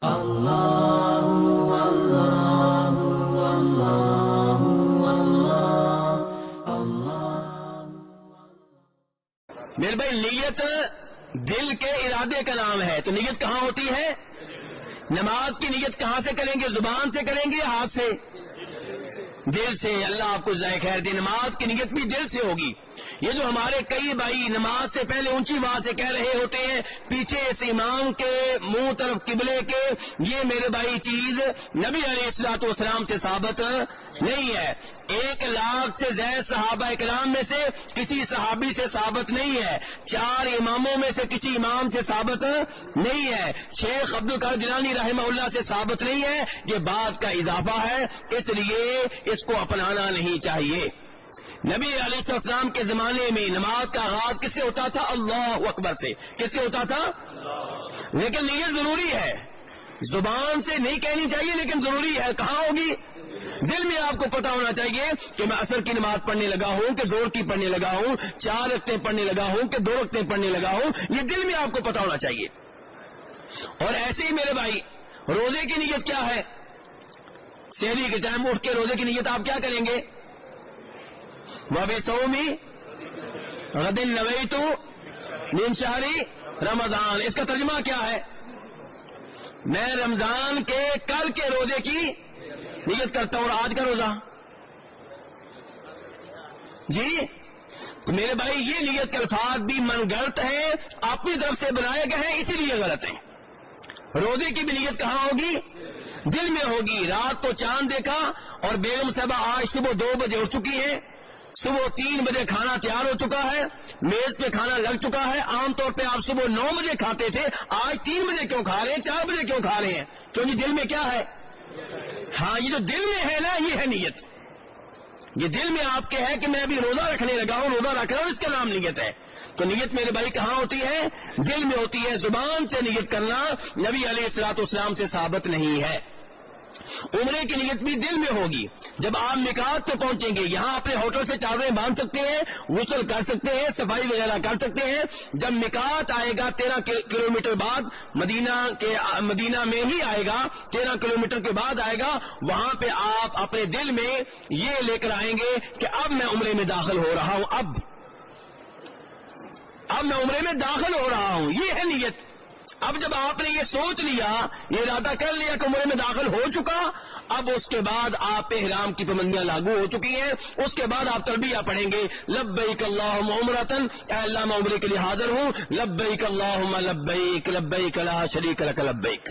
میرے بھائی نیت دل کے ارادے کا نام ہے، تو نیت کہاں ہوتی ہے؟ نماز کی نیت کہاں سے کریں گے؟ زبان سے کریں گے، ہاتھ سے؟ دل سے۔ اللہ آپ کو جزائے خیر دے۔ نماز کی نیت بھی دل سے ہوگی۔ یہ جو ہمارے کئی بھائی نماز سے پہلے اونچی آواز سے کہہ رہے ہوتے ہیں پیچھے سے امام کے منہ طرف قبلے کے، یہ میرے بھائی چیز نبی علیہ الصلوۃ والسلام سے ثابت نہیں ہے۔ 1,00,000 سے زائد صحابہ کرام میں سے کسی صحابی سے ثابت نہیں ہے، 4 اماموں میں سے کسی امام سے ثابت نہیں ہے، شیخ عبد القادر جیلانی رحمہ اللہ سے ثابت نہیں ہے۔ یہ بات کا اضافہ ہے، اس لیے اس کو اپنانا نہیں چاہیے۔ نبی علیہ السلام کے زمانے میں نماز کا آغاز کس سے ہوتا تھا؟ اللہ اکبر سے۔ کس سے ہوتا تھا؟ لیکن نیت ضروری ہے، زبان سے نہیں کہنی چاہیے لیکن ضروری ہے۔ کہاں ہوگی؟ دل میں آپ کو پتا ہونا چاہیے کہ میں عصر کی نماز پڑھنے لگا ہوں کہ زور کی پڑھنے لگا ہوں، 4 رکعتیں پڑھنے لگا ہوں کہ 2 رکعتیں پڑھنے لگا ہوں، یہ دل میں آپ کو پتا ہونا چاہیے۔ اور ایسے ہی میرے بھائی روزے کی نیت کیا ہے؟ سحری کے ٹائم اٹھ کے روزے کی نیت آپ کیا کریں گے؟ وَبِصَوْمِ غَدٍ نَوَيْتُ مِنْ شَهْرِ رمضان۔ اس کا ترجمہ کیا ہے؟ میں رمضان کے کل کے روزے کی نیت کرتا ہوں۔ اور آج کا روزہ جی تو میرے بھائی یہ نیت کے الفاظ بھی من گھڑت ہیں، اپنی طرف سے بنائے گئے ہیں، اسی لیے غلط ہیں۔ روزے کی بھی نیت کہاں ہوگی؟ دل میں ہوگی۔ رات کو چاند دیکھا اور بیگم صاحبہ آج صبح 2 بجے اٹھ چکی ہے، صبح 3 بجے کھانا تیار ہو چکا ہے، میز پہ کھانا لگ چکا ہے۔ عام طور پہ آپ صبح 9 بجے کھاتے تھے، آج 3 بجے کیوں کھا رہے ہیں؟ 4 بجے کیوں کھا رہے ہیں؟ کیونکہ دل میں کیا ہے؟ ہاں یہ جو دل میں ہے نا، یہ ہے نیت۔ یہ دل میں آپ کے ہے کہ میں ابھی روزہ رکھنے لگا ہوں، روزہ رکھ رہا ہوں، اس کا نام نیت ہے۔ تو نیت میرے بھائی کہاں ہوتی ہے؟ دل میں ہوتی ہے۔ زبان سے نیت کرنا نبی علیہ الصلوۃ والسلام سے ثابت نہیں ہے۔ عمرے کی نیت بھی دل میں ہوگی۔ جب آپ میقات پہ پہنچیں گے، یہاں اپنے ہوٹل سے چادریں باندھ سکتے ہیں، غسل کر سکتے ہیں، صفائی وغیرہ کر سکتے ہیں۔ جب میقات آئے گا 13 کلومیٹر بعد، مدینہ میں ہی آئے گا، 13 کلومیٹر کے بعد آئے گا، وہاں پہ آپ اپنے دل میں یہ لے کر آئیں گے کہ اب میں عمرے میں داخل ہو رہا ہوں، اب میں عمرے میں داخل ہو رہا ہوں۔ یہ ہے نیت۔ اب جب آپ نے یہ سوچ لیا، یہ ارادہ کر لیا کہ عمرے میں داخل ہو چکا، اب اس کے بعد آپ پہ احرام کی پابندیاں لاگو ہو چکی ہیں۔ اس کے بعد آپ تلبیہ پڑھیں گے، لبیک اللہم عمرۃ، اے اللہ میں عمرے کے لیے حاضر ہوں، لبیک اللہم لبیک، لبیک لا شریک لک لبیک۔